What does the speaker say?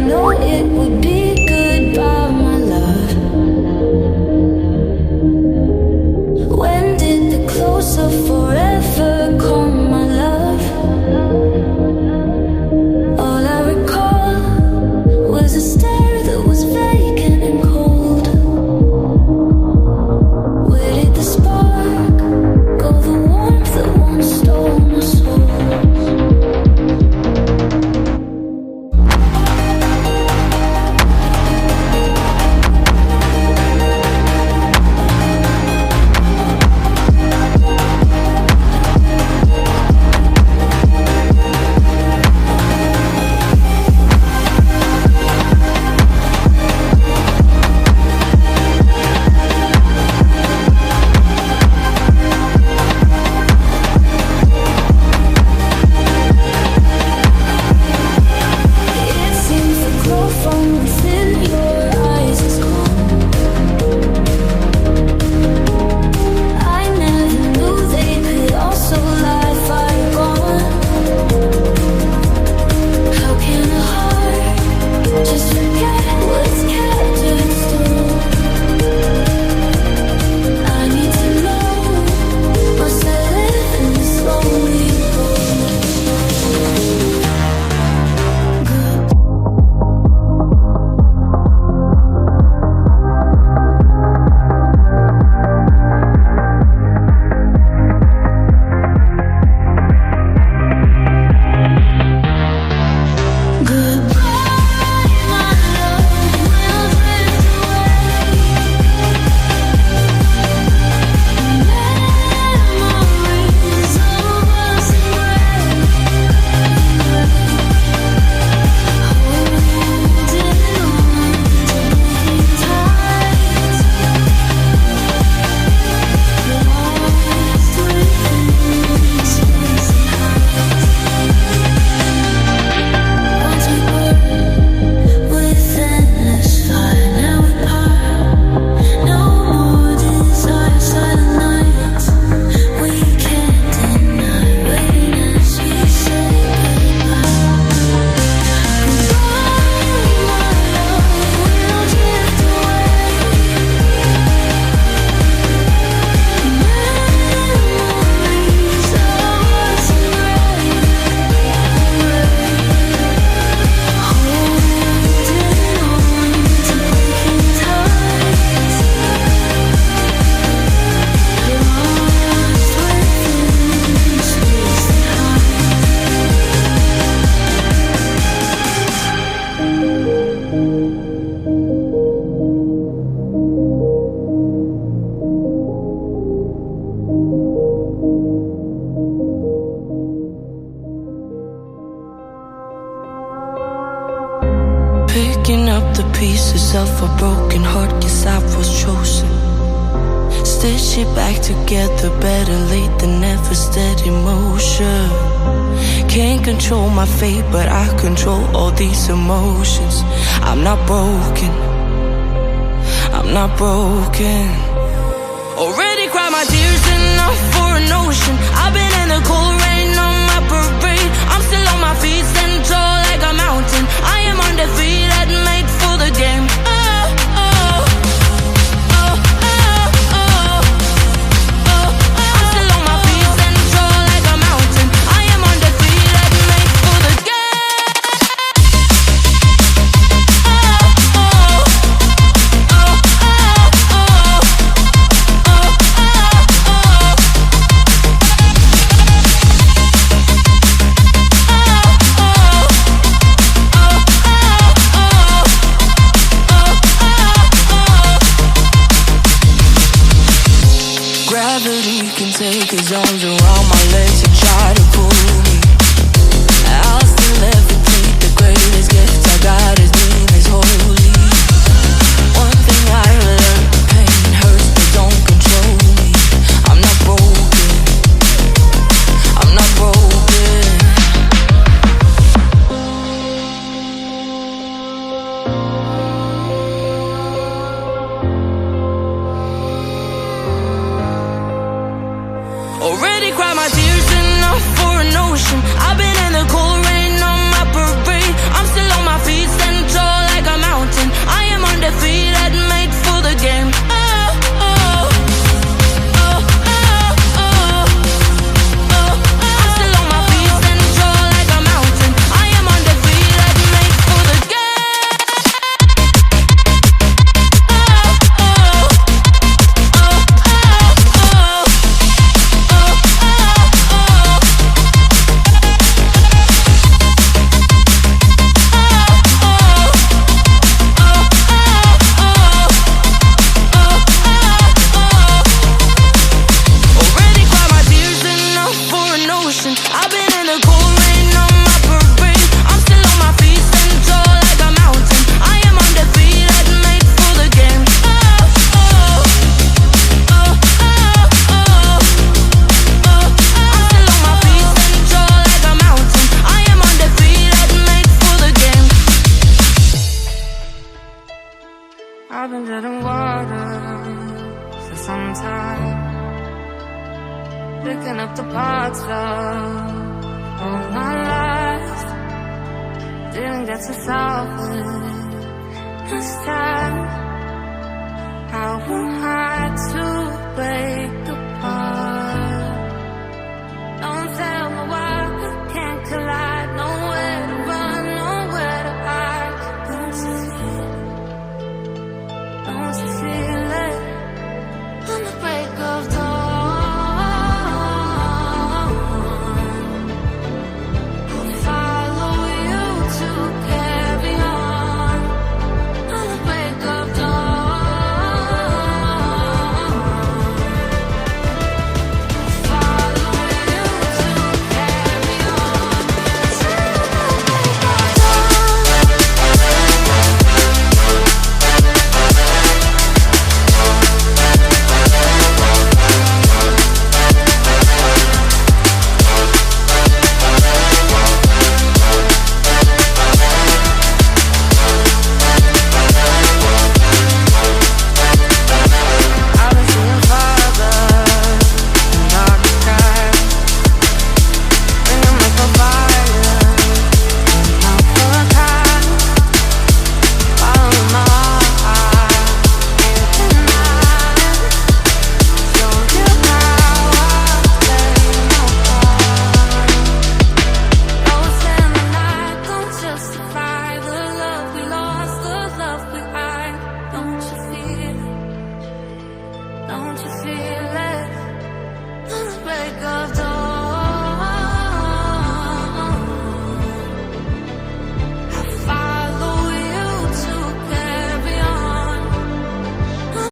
know it would be goodbye, my love. When did the close of forever come, my love? All I recall was a stare that was vacant and cold. Where did the spark go, the warmth that once stole my soul? Picking up the pieces of a broken heart, guess I was chosen. Stitch it back together, better late than never, steady motion. Can't control my fate, but I control all these emotions. I'm not broken, I'm not broken. Already cried my tears enough for an ocean. I've been in the cold rain on my parade. I'm still on my feet, stand tall like a mountain. I am undefeated, made for the game. Take his arms around my legs and try to pull me. I'll still levitate. The greatest gift I got, his name is holy. One thing I learned, pain hurts but don't control me. I'm not broken, I'm not broken. Already cried my tears enough for an ocean. I've been in the cold rain on my parade. I'm still on my feet, stand tall I've been dead in water for some time, picking up the parts of all my life. Didn't get to solve it this time. How will